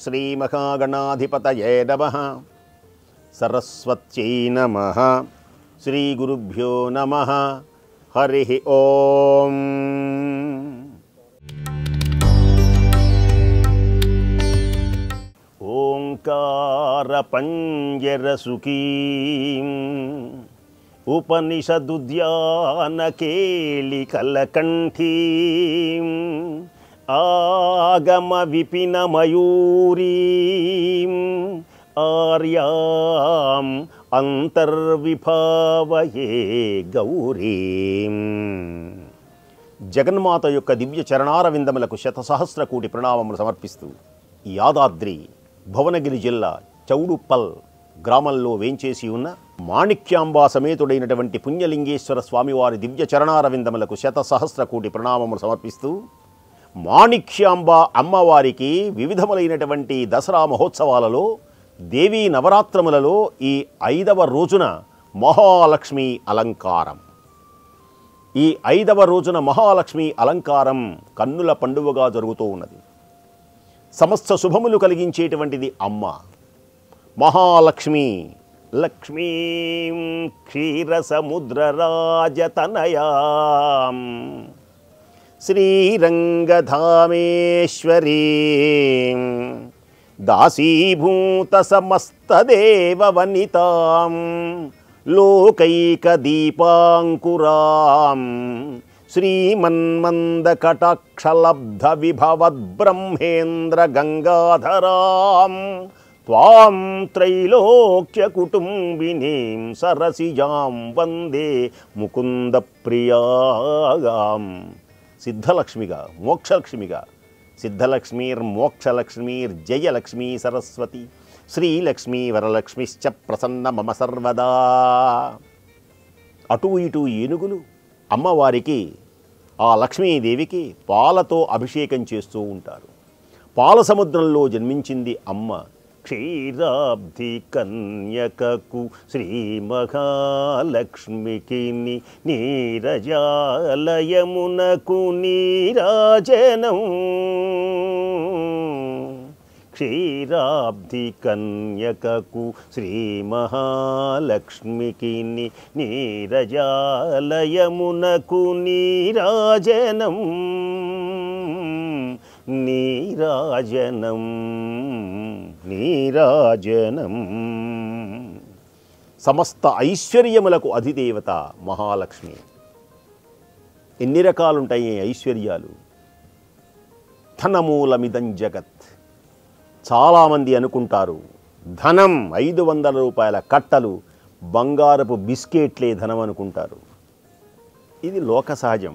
శ్రీమహాగణాధిపతయే నమః. సరస్వత్యై నమః. శ్రీగురుభ్యో నమః. హరి ఓం. ఓంకారపంజరసుఖీం ఉపనిషదుద్యానకేళికలకంఠీం ఆగమవిపినమయూరీం ఆర్యాం అంతర్విభావయే గౌరీం. జగన్మాత యొక్క దివ్య చరణారవిందములకు శతసహస్ర కోటి ప్రణామములు సమర్పిస్తూ యాదాద్రి భువనగిరి జిల్లా చౌడుప్పల్ గ్రామంలో వేంచేసి ఉన్న మాణిక్యాంబా సమేతుడైనటువంటి పుణ్యలింగేశ్వర స్వామివారి దివ్య చరణారవిందములకు శతసహస్ర కోటి ప్రణామములు సమర్పిస్తూ మాణిక్యాంబా అమ్మవారికి వివిధములైనటువంటి దసరా మహోత్సవాలలో దేవీ నవరాత్రములలో ఈ 5వ రోజున మహాలక్ష్మి అలంకారం. ఈ 5వ రోజున మహాలక్ష్మి అలంకారం కన్నుల పండువగా జరుగుతూ ఉన్నది. సమస్త శుభములు కలిగించేటువంటిది అమ్మ మహాలక్ష్మి. లక్ష్మీం క్షీరసముద్రరాజతనయాం శ్రీరంగధామేశ్వరీం దాసీభూతసమస్తదేవవనితాం లోకైకదీపాంకురాం శ్రీమన్మందకటాక్షలబ్ధవిభవద్బ్రహ్మేంద్రగంగాధరాం త్వాం త్రైలోక్యకుటుంబినీం సరసిజాం వందే ముకుందప్రియాగాం. సిద్ధలక్ష్మిగా, మోక్షలక్ష్మిగా, సిద్ధలక్ష్మీర్మోక్షలక్ష్మీర్జయలక్ష్మీ సరస్వతి శ్రీలక్ష్మీ వరలక్ష్మిశ్చ ప్రసన్న మమ సర్వదా. అటు ఇటు ఏనుగులు అమ్మవారికి, ఆ లక్ష్మీదేవికి పాలతో అభిషేకం చేస్తూ ఉంటారు. పాల సముద్రంలో జన్మించింది అమ్మ. క్షీరాబ్ధి కన్యకకు శ్రీ మహాలక్ష్మికి నీరజాలయమునకు నీరాజనం. క్షీరాబ్ధి కన్యకకు శ్రీ మహాలక్ష్మికి నీరజాలయమునకు నీరాజనం. నీరాజనం నీరాజనం. సమస్త ఐశ్వర్యములకు అధిదేవత మహాలక్ష్మి. ఎన్ని రకాలుంటాయి ఐశ్వర్యాలు? ధనమూలమిదం జగత్. చాలామంది అనుకుంటారు ధనం 500 రూపాయల కట్టలు, బంగారపు బిస్కెట్లే ధనం అనుకుంటారు. ఇది లోక సహజం.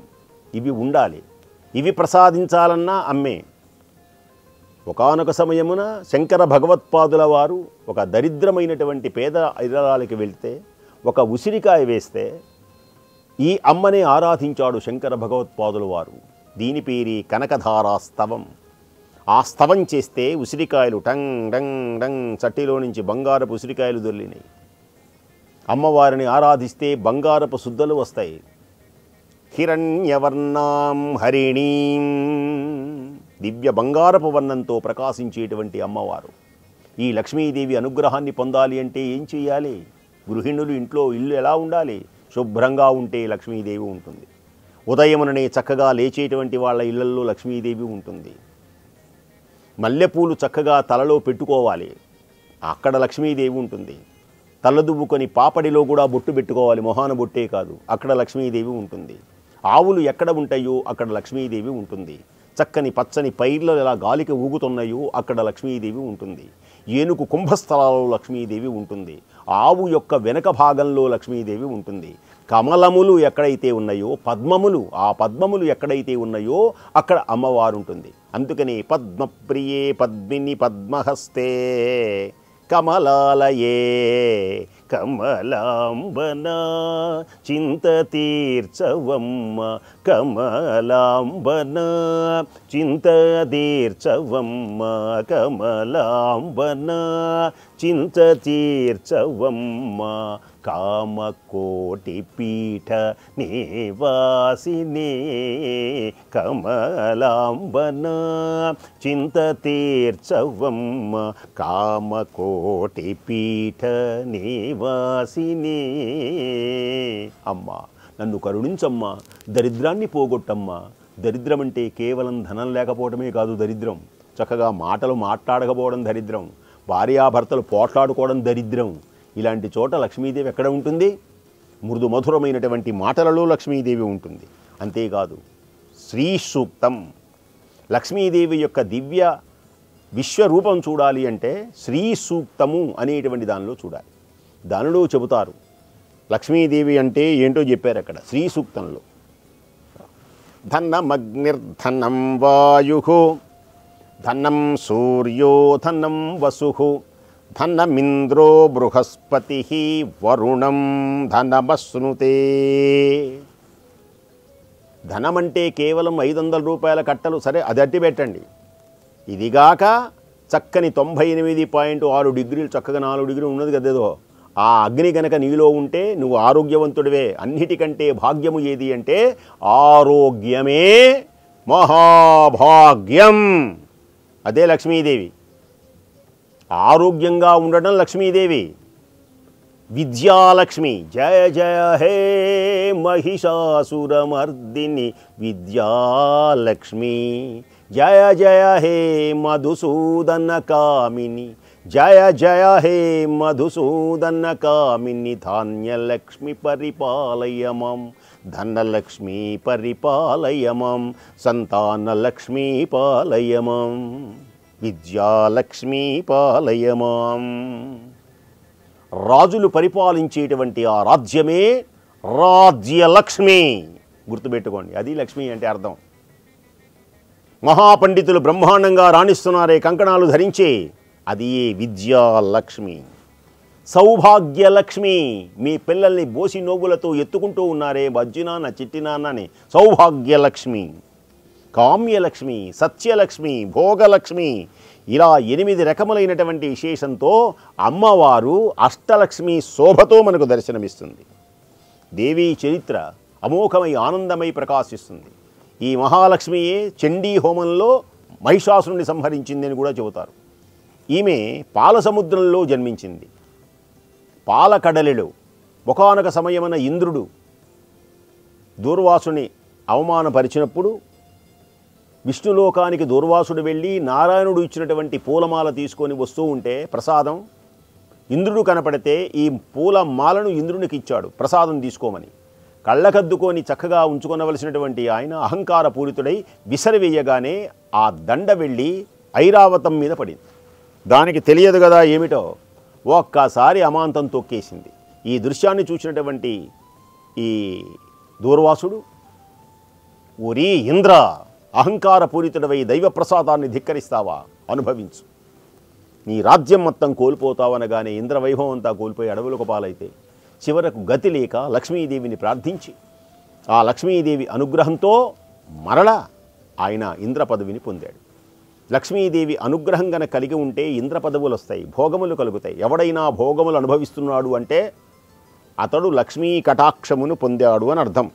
ఇవి ఉండాలి. ఇవి ప్రసాదించాలన్నా అమ్మే. ఒకానొక సమయమున శంకర భగవత్పాదుల వారు ఒక దరిద్రమైనటువంటి పేద ఇల్లాలకి వెళ్తే ఒక ఉసిరికాయ వేస్తే ఈ అమ్మనే ఆరాధించాడు శంకర భగవత్పాదుల వారు. దీని పేరు కనకధారా స్తవం. ఆ స్తవం చేస్తే ఉసిరికాయలు టంగ్ డంగ్ డంగ్ చట్టిలో నుంచి బంగారపు ఉసిరికాయలు దొర్లినాయి. అమ్మవారిని ఆరాధిస్తే బంగారపు శుద్ధలు వస్తాయి. హిరణ్యవర్ణాం హరిణీం, దివ్య బంగారపు వర్ణంతో ప్రకాశించేటువంటి అమ్మవారు. ఈ లక్ష్మీదేవి అనుగ్రహాన్ని పొందాలి అంటే ఏం చేయాలి? గృహిణులు ఇంట్లో ఇల్లు ఎలా ఉండాలి? శుభ్రంగా ఉంటే లక్ష్మీదేవి ఉంటుంది. ఉదయముననే చక్కగా లేచేటువంటి వాళ్ళ ఇళ్లల్లో లక్ష్మీదేవి ఉంటుంది. మల్లెపూలు చక్కగా తలలో పెట్టుకోవాలి, అక్కడ లక్ష్మీదేవి ఉంటుంది. తలదువ్వుకొని పాపడిలో కూడా బొట్టు పెట్టుకోవాలి, మొహాన బొట్టే కాదు, అక్కడ లక్ష్మీదేవి ఉంటుంది. ఆవులు ఎక్కడ ఉంటాయో అక్కడ లక్ష్మీదేవి ఉంటుంది. చక్కని పచ్చని పైర్లు ఎలా గాలికి ఊగుతున్నాయో అక్కడ లక్ష్మీదేవి ఉంటుంది. ఏనుగు కుంభస్థలాల్లో లక్ష్మీదేవి ఉంటుంది. ఆవు యొక్క వెనక భాగంలో లక్ష్మీదేవి ఉంటుంది. కమలములు ఎక్కడైతే ఉన్నాయో పద్మములు, ఆ పద్మములు ఎక్కడైతే ఉన్నాయో అక్కడ అమ్మవారు ఉంటుంది. అందుకని పద్మప్రియే పద్మిని పద్మహస్తే కమలాలయే కమలాంబన చింత తీర్చవమ్మ కమలాంబన చింత తీర్చవమ్మ కమలాంబన చింత తీర్చవమ్మ కామకోటి పీఠ నివాసినే కమలాంబన చింత తీర్చవమ్మ కామకోటి పీఠ నివాసినే. అమ్మా నన్ను కరుణించమ్మా, దరిద్రాన్ని పోగొట్టమ్మా. దరిద్రం అంటే కేవలం ధనం లేకపోవడమే కాదు దరిద్రం, చక్కగా మాటలు మాట్లాడకపోవడం దరిద్రం, భార్యాభర్తలు పోట్లాడుకోవడం దరిద్రం. ఇలాంటి చోట లక్ష్మీదేవి ఎక్కడ ఉంటుంది? మృదు మధురమైనటువంటి మాటలలో లక్ష్మీదేవి ఉంటుంది. అంతేకాదు శ్రీ సూక్తం, లక్ష్మీదేవి యొక్క దివ్య విశ్వరూపం చూడాలి అంటే శ్రీ సూక్తము అనేటువంటి దానిలో చూడాలి. దానిలో చెబుతారు లక్ష్మీదేవి అంటే ఏంటో చెప్పారు అక్కడ శ్రీ సూక్తంలో. ధనమగ్నిర్ధనం వాయు ధనం సూర్యో ధనం వసు ధనమింద్రో బృహస్పతి వరుణం ధనమశ్నుతే. ధనమంటే కేవలం 500 రూపాయల కట్టలు, సరే అది అట్టి పెట్టండి. ఇదిగాక చక్కని 98.6 డిగ్రీలు, చక్కగా 4 డిగ్రీలు ఉన్నది కదేదో, ఆ అగ్ని గనక నీలో ఉంటే నువ్వు ఆరోగ్యవంతుడివే. అన్నిటికంటే భాగ్యము ఏది అంటే ఆరోగ్యమే మహాభాగ్యం. అదే లక్ష్మీదేవి. ఆరోగ్యంగా ఉండడం లక్ష్మీదేవి. విద్యాలక్ష్మి, జయ జయ హే మహిషాసురమర్దిని విద్యాలక్ష్మి, జయ జయ హే మధుసూదన కామిని, జయ జయ హే మధుసూదన కామిని, ధాన్యలక్ష్మి పరిపాలయమం, ధనలక్ష్మి పరిపాలయమం, సంతానలక్ష్మి పాలయమం, విద్యాలక్ష్మి పాలయమం. రాజులు పరిపాలించేటువంటి ఆ రాజ్యమే రాజ్యలక్ష్మి. గుర్తుపెట్టుకోండి, అది లక్ష్మి అంటే అర్థం. మహాపండితులు బ్రహ్మాండంగా రాణిస్తున్నారే కంకణాలు ధరించి, అది విద్యాలక్ష్మి. సౌభాగ్యలక్ష్మి, మీ పిల్లల్ని బోసి నోగులతో ఎత్తుకుంటూ ఉన్నారే బజ్జినాన్న చిట్టినాన్నని, సౌభాగ్యలక్ష్మి. కామ్యలక్ష్మి, సత్యలక్ష్మి, భోగలక్ష్మి, ఇలా 8 రకములైనటువంటి విశేషంతో అమ్మవారు అష్టలక్ష్మి శోభతో మనకు దర్శనమిస్తుంది. దేవీ చరిత్ర అమోఘమై ఆనందమై ప్రకాశిస్తుంది. ఈ మహాలక్ష్మియే చండీ హోమంలో మహిషాసురుని సంహరించిందని కూడా చెబుతారు. ఈమె పాల సముద్రంలో జన్మించింది. పాలకడలిలో ఒకానొక సమయమున ఇంద్రుడు దూర్వాసుని అవమానపరిచినప్పుడు విష్ణులోకానికి దూర్వాసుడు వెళ్ళి నారాయణుడు ఇచ్చినటువంటి పూలమాల తీసుకొని వస్తూ ఉంటే ప్రసాదం, ఇంద్రుడు కనపడితే ఈ పూలమాలను ఇంద్రునికి ఇచ్చాడు ప్రసాదం తీసుకోమని. కళ్ళకద్దుకొని చక్కగా ఉంచుకొనవలసినటువంటి ఆయన అహంకార పూరితుడై విసరివేయగానే ఆ దండ వెళ్ళి ఐరావతం మీద పడింది. దానికి తెలియదు కదా ఏమిటో, ఒక్కసారి అమాంతం తొక్కేసింది. ఈ దృశ్యాన్ని చూసినటువంటి ఈ దూర్వాసుడు, ఓరి ఇంద్ర, అహంకార పూరితుడవై దైవప్రసాదాన్ని ధిక్కరిస్తావా, అనుభవించు, నీ రాజ్యం మొత్తం కోల్పోతావనగానే ఇంద్రవైభవం అంతా కోల్పోయి అడవులకు పాలైతే చివరకు గతి లేక లక్ష్మీదేవిని ప్రార్థించి ఆ లక్ష్మీదేవి అనుగ్రహంతో మరలా ఆయన ఇంద్ర పదవిని పొందాడు. లక్ష్మీదేవి అనుగ్రహం గన కలిగి ఉంటే ఇంద్ర పదవులు వస్తాయి, భోగములు కలుగుతాయి. ఎవడైనా భోగములు అనుభవిస్తున్నాడు అంటే అతడు లక్ష్మీ కటాక్షమును పొందాడు అని అర్థం.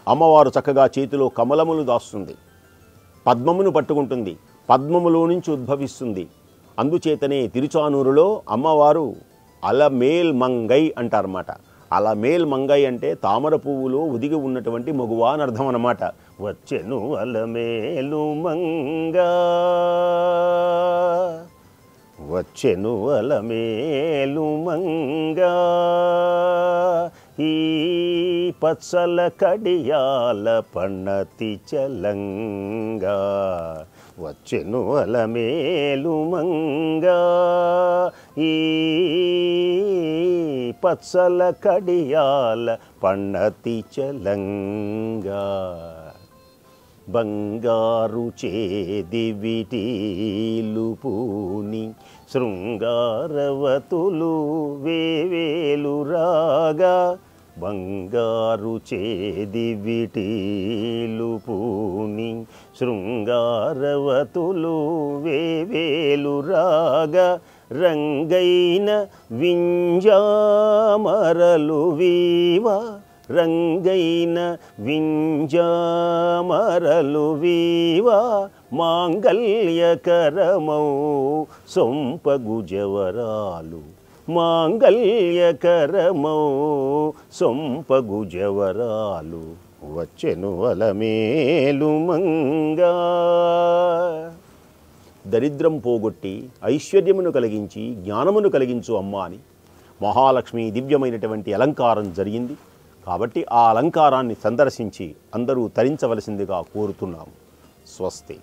అమ్మవారు చక్కగా చేతిలో కమలములు దాస్తుంది, పద్మమును పట్టుకుంటుంది, పద్మములో నుంచి ఉద్భవిస్తుంది. అందుచేతనే తిరుచానూరులో అమ్మవారు అలమేల్ మంగై అంటారన్నమాట. అలమేల్ మంగై అంటే తామర పువ్వులో ఒదిగి ఉన్నటువంటి మగువా అని అర్థం అన్నమాట. వచ్చెను అలమేలు మంగా, వచ్చెను అలమేలు మంగా, ఈ పచ్చల కడియాల పన్నతి చలంగా, వచ్చెను అలమేలు మంగా, ఈ పచ్చల కడియాల పన్నతి చలంగా, బంగారు చేది విటీలు పూని శృంగారవతులు వేవేలు రాగా బంగారు చేది విటీలు పూని శృంగారవతులు వేవేలు రాగా రంగైన వింజామరలు వీవా రంగైన వింజామరలు వీవా మాంగళ్యకరమౌ సొంపగు జవరాలు మాంగళ్యకరమౌ సొంపగు జవరాలు వచ్చెను అలమేలు మంగా. దరిద్రం పోగొట్టి ఐశ్వర్యమును కలిగించి జ్ఞానమును కలిగించు అమ్మ అని మహాలక్ష్మి దివ్యమైనటువంటి అలంకారం జరిగింది. కాబట్టి ఆ అలంకారాన్ని సందర్శించి అందరూ తరించవలసిందిగా కోరుతున్నాము. స్వస్తి.